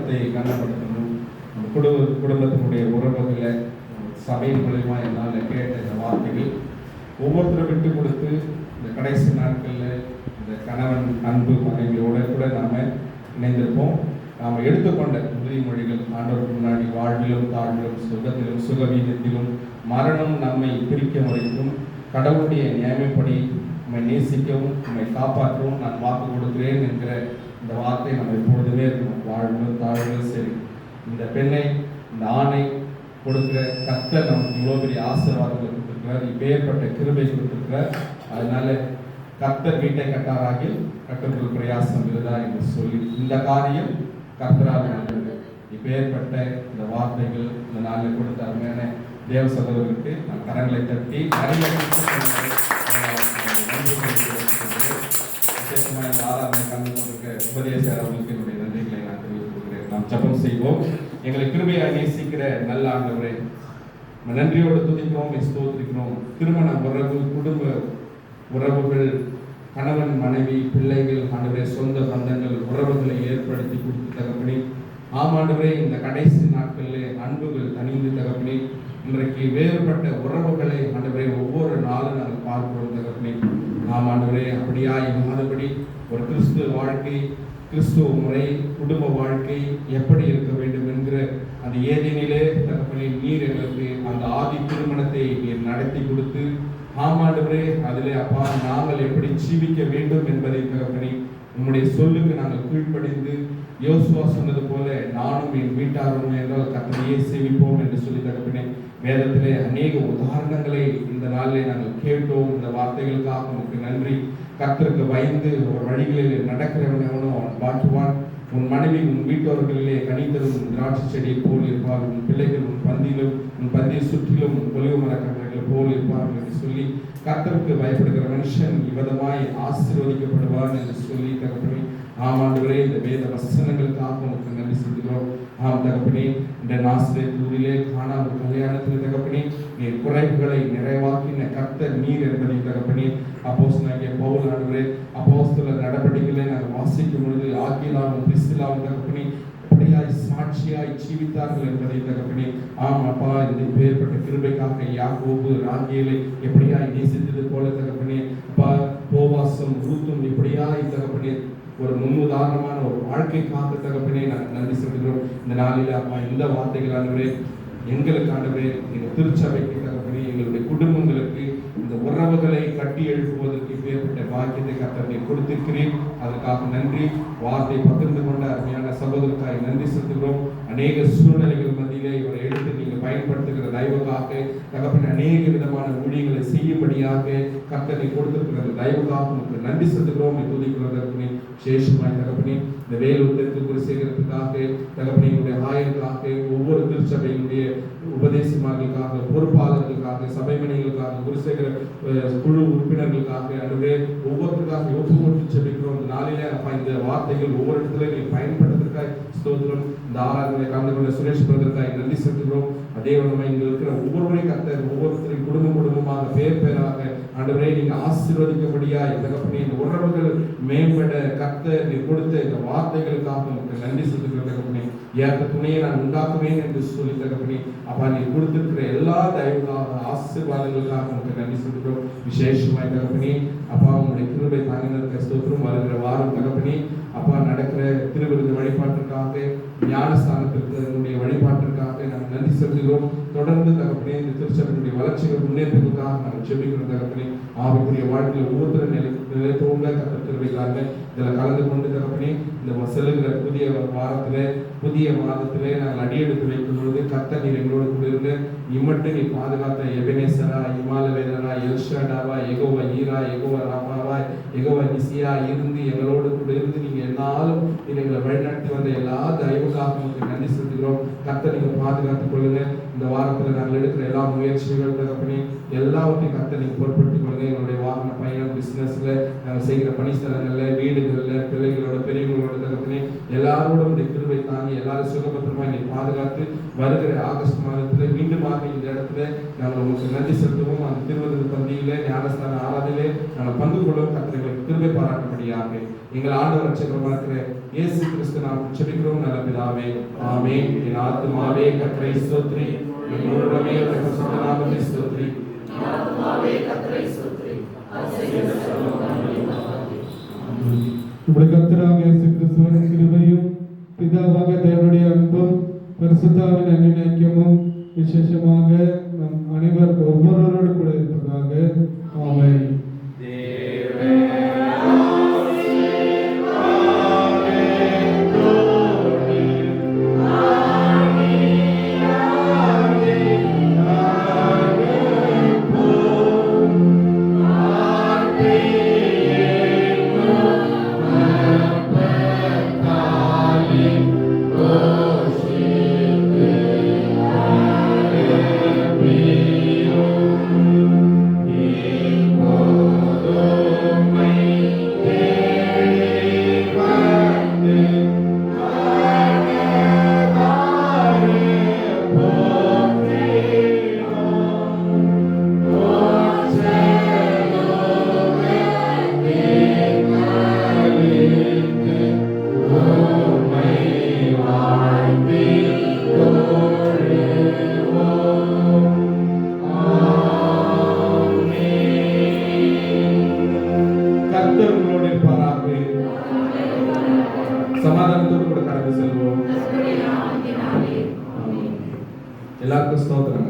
நாமத்தை கனப்படுத்தணும். குடும்பத்தினுடைய உறவுகளை சபையின் மூலயமா என்னால் கேட்ட இந்த வார்த்தைகள் ஒவ்வொருத்தரும் விட்டு கொடுத்து இந்த கடைசி நாட்களில் இந்த கணவன் அன்பு மனைவியோட கூட நாம் இணைந்திருப்போம். நாம் எடுத்துக்கொண்ட உறுதிமொழிகள் ஆண்டவருக்கு முன்னாடி வாழ்விலும் தாழ்விலும் சுகத்திலும் சுகவீனத்திலும் மரணம் நம்மை பிரிக்க வரைக்கும் கடவுளுடைய நியமப்படி நம்மை நேசிக்கவும் நம்மை காப்பாற்றவும் நான் வாக்கு கொடுக்கிறேன் என்கிற இந்த வார்த்தை நம்ம எப்பொழுதுமே இருக்கணும். வாழ்விலும் தாழ்விலும் சரி, இந்த பெண்ணை இந்த ஆணை கொடுக்கிற கர்த்தர் நமக்கு இவ்வளோ பெரிய ஆசீர்வாதங்கள் கொடுத்துருக்கிறார், இப்பேற்பட்ட கிருபை கொடுத்துருக்கிறார். அதனால கர்த்தர் வீட்டை கட்டாராகி கர்த்தர்கள் பிரயாசம் இருக்குதா என்று சொல்லி இந்த காரியம் கர்த்தரால் நடந்தது. இப்பேற்பட்ட இந்த வார்த்தைகள் இந்த நாளில் கொடுத்த அருமையான தேவ சகோதரருக்கு நான் கரங்களை தட்டி விசேஷமாக இந்த ஆராதனை கலந்து கொண்டிருக்க உபதேசர் அவர்களுக்கு என்னுடைய நன்றிகளை நான் தெரிவித்துக் கொள்கிறேன். நாம் ஜெபம் செய்வோம். எங்களை கிருபையை நேசிக்கிற நல்ல ஆண்டவரே, நன்றியோடு துதிக்கிறோம், ஸ்தோத்திரிக்கிறோம். திருமண உறவு, குடும்ப உறவுகள், கணவன் மனைவி பிள்ளைகள் ஆண்டவரே, சொந்த பந்தங்கள் உறவுகளை ஏற்படுத்தி கொடுத்து தகப்பனே, ஆமாண்டவரே, இந்த கடைசி நாட்களில் அன்புகள் தனிந்து தகப்பனே, இன்றைக்கு வேறுபட்ட உறவுகளை ஆண்டவரே ஒவ்வொரு நாளும் நாங்கள் பார்க்கிறோம் தகப்பனே. ஆமாண்டவரே, அப்படியா இல்லாதபடி ஒரு கிறிஸ்துவ வாழ்க்கை, கிறிஸ்துவ முறை, குடும்ப வாழ்க்கை எப்படி இருக்க வேண்டும் என்கிற அந்த ஏதேனிலே தகப்பனே நீர் எங்களுக்கு அந்த ஆதி திருமணத்தை நீர் நடத்தி கொடுத்து, ஆமாண்டவரே, அதிலே அப்பா நாங்கள் எப்படி ஜீவிக்க வேண்டும் என்பதை தகப்பனே உம்முடைய சொல்லுக்கு நாங்கள் கீழ்ப்படிந்து யோசுவா சொன்னது போல நானும் என் வீட்டாரும் என்றால் கர்த்தரையே சேவிப்போம் என்று சொல்லி தகப்பனே வேதத்திலே அநேக உதாரணங்களை இந்த நாளிலே நாங்கள் கேட்டோம். இந்த வார்த்தைகளுக்காக உங்களுக்கு நன்றி. கர்த்தருக்கு பயந்து ஒரு வழிகளில் நடக்கிறவன் எவனோ அவன் பாட்டுவான். உன் மனைவி உன் வீட்டோர்களிலே கனிதரும் திராட்சை செடியை போல் இருப்பார், உன் பிள்ளைகள் உன் பந்தியிலும் உன் பந்தியை சுற்றிலும் ஒலிவு மரக்கன்றுகள் போல் இருப்பார்கள் என்று சொல்லி கர்த்தருக்கு பயப்படுகிற மனுஷன் இவ்விதமாய் ஆசீர்வதிக்கப்படுவான் என்று சொல்லி தகப்பனே ஆமாண்டவரே இந்த வேத வசனங்களுக்காக உங்களுக்கு நன்றி செலுத்துகிறோம். ஆம் தகப்பனே, இந்த நாசிரியர் ஊரிலே காணா ஒரு கல்யாணத்தில் தகப்பனே நீர் குறைவுகளை நிறைவாக்கின கர்த்தர் நீர் என்பதை தகப்பனே அப்போஸ்தலனாகிய பவுல் ஆண்டவரே அப்போஸ்தலர் நடவடிக்கைகளை நாங்கள் வாசிக்கும் பொழுது ஆக்கிலாவும் பிரிஸ்கில்லாவும் தகப்பனே அப்படியாய் சாட்சியாய் ஜீவித்தார்கள் என்பதை தகப்பனே ஆம் அப்பா இந்த பேர்பட்ட கிருபைக்காக யாக்கோபு ராகேலை எப்படியாய் நேசித்தது போல தகப்பனே அப்பா போவாசும் ரூத்தும் எப்படியாய் தகப்பனே ஒரு முன்னுதாரணமான ஒரு வாழ்க்கைக்காக தகப்பனே நாங்கள் நன்றி செலுத்துகிறோம். இந்த நாளில் அப்பா இந்த வார்த்தைகள் ஆண்டவரே எங்களுக்கு ஆண்டவரே எங்கள் திருச்சபைக்கு தகப்பனே எங்களுடைய குடும்பங்களுக்கு இந்த உறவுகளை கட்டி எழுப்புவதற்கு ஏற்பட்ட பாக்கியத்தை கர்த்தரை கொடுத்திருக்கிறேன். அதற்காக நன்றி. வார்த்தை பகிர்ந்து கொண்ட அருமையான சகோதரருக்காய் நன்றி செலுத்துகிறோம். அநேக சூழ்நிலைகள் மத்தியிலே இவரை எடுத்து நீங்கள் பயன்படுத்துகிற தயவுக்காக தகப்பனே அநேக விதமான ஊழியர்களை செய்யும்படியாக கர்த்தரை கொடுத்திருக்கிற தயவுக்காக உங்களுக்கு நன்றி செலுத்துகிறோம். துதிக்கிறதற்கு சேஷமாய் தகப்பனே இந்த வேலூர் தெற்கு சேகரத்துக்காக தகப்பனே எங்களுடைய ஆயருக்காக ஒவ்வொரு திருச்சபையினுடைய உபதேசிமார்களுக்காக பொறுப்பாளர்களுக்காக சபை மணிகளுக்காக குருசேகர குழு உறுப்பினர்களுக்காக அதுவே ஒவ்வொருத்தருக்காக ஒப்பு கொடுத்து செபிக்கிறோம். இந்த நாளிலே அப்பா இந்த வார்த்தைகள் ஒவ்வொரு இடத்துல நீ பயன்படுத்துறதுக்காய் ஸ்தோத்திரம். இந்த ஆராதனை கலந்து கொண்ட சுரேஷ் பிரதற்காய் நன்றி செலுத்துகிறோம். அதே விதமாக இங்கே இருக்கிற ஒவ்வொருவரையும் கர்த்தர் ஒவ்வொருத்தரையும் குடும்பமாக பேராக ஆண்டவரே நீங்க ஆசீர்வதிக்கபடியாய் தகப்பனே இந்த உறவுகள் மேம்பட கர்த்தர் நீ கொடுத்த இந்த வார்த்தைகளுக்காக உங்களுக்கு நன்றி செலுத்துகிறோம் தகப்பனே. ஏற்ற துணையை நான் உண்டாக்குவேன் என்று சொல்லி தகப்பனே அப்பா நீ கொடுத்திருக்கிற எல்லா தயவுக்காக ஆசீர்வாதங்களுக்காக உங்களுக்கு நன்றி செலுத்துகிறோம். விசேஷமாய் தகப்பனே அப்பா உங்களுடைய கிருபை தாங்கினதுக்கு ஸ்தோத்திரம். வருகிற வாரம் தகப்பனே அப்பா நடக்கிற திருவிருது வழிபாட்டிற்காக ஞானஸ்தானத்திற்கு என்னுடைய வழிபாட்டிற்காக நாங்கள் நன்றி செலுத்துகிறோம். தொடர்ந்து தகப்பனே இந்த திருச்சபையினுடைய வளர்ச்சிகள் முன்னேற்றத்துக்காக நாங்கள் செபிக்கிறோம் தகப்பனே. ஆவிக்குரிய வாழ்க்கையில் ஒவ்வொருத்தரும் நிலைத்தோங்க கர்த்தர் கிருபைக்காக இதில் கலந்து கொண்டு தகப்பனே இந்த செல்லுகிற புதிய வாரத்திலே புதிய மாதத்திலே நாங்கள் அடியெடுத்து வைக்கும் பொழுது கர்த்தர் நீர் எங்களோடு கூட இருந்து இம்மட்டு நீ பாதுகாத்த எபெனேசரா இமாலவேலரா எல்ஷாடாவா எகோவா ஈரா எகோவா ராபாவா எகோவா நிசியா இருந்து எங்களோடு கூட இருந்து நீங்க எல்லாரும் எங்களை வழிநடத்தி வந்த எல்லா தயவுக்காக உங்களுக்கு நன்றி செலுத்துகிறோம். கர்த்தர் நீங்க பாதுகாத்துக் கொள்ளுங்க. இந்த வாரத்தில் நாங்கள் எடுக்கிற எல்லா முயற்சிகள் தகப்பனே எல்லாவற்றையும் கர்த்தர் நீங்க பொறுப்படுத்திக் கொள்ளுங்க. எங்களுடைய வாகன பயணம் பிசினஸ்ல நாங்கள் செய்கிற பணிஸ்தலங்கள்ல வீடுகள்ல பிள்ளைகளோட பெரியவங்களோட தகப்பனே எல்லாரோடும் இந்த கிருபை தாங்கி எல்லாரும் சுகபத்திரமா நீ பாதுகாத்து வருகிற ஆகஸ்ட் மாதத்துல மீண்டுமாக இந்த இடத்துல நாங்கள் உங்களுக்கு நன்றி செலுத்துவோம். அந்த திருவருது பந்தியிலே ஞானஸ்தான ஆராதனையிலே நாங்கள் பங்கு கொள்ளும் கர்த்தர்களுக்கு கிருபை பாராட்டும்படியாக எங்கள் ஆண்டவர் ரட்சகருமாக இருக்கிற இயேசு கிறிஸ்து நாம் ஜெபிக்கிறோம் நல்ல பிதாவே. ஆமென். என் ஆத்துமாவே கர்த்தரை ஸ்தோத்திரி, என் முழுவதுமே அவருடைய பரிசுத்த நாமத்தை ஸ்தோத்திரி. நம்முடைய கர்த்தராக இயேசு கிறிஸ்துவின் கிருபையும் பிதாவாக தேவனுடைய அன்பும் பரிசுத்தாவின் அன்பின் ஐக்கியமும் விசேஷமாக நம் ஒவ்வொருவரோடு கூட இருப்பதாக. ஆமென். கர்த்தர் உங்களோடு இருப்பாராக. சமாதானத்தோடு கூட கடந்து செல்வோம். எல்லாருக்கும் ஸ்தோத்திரம்.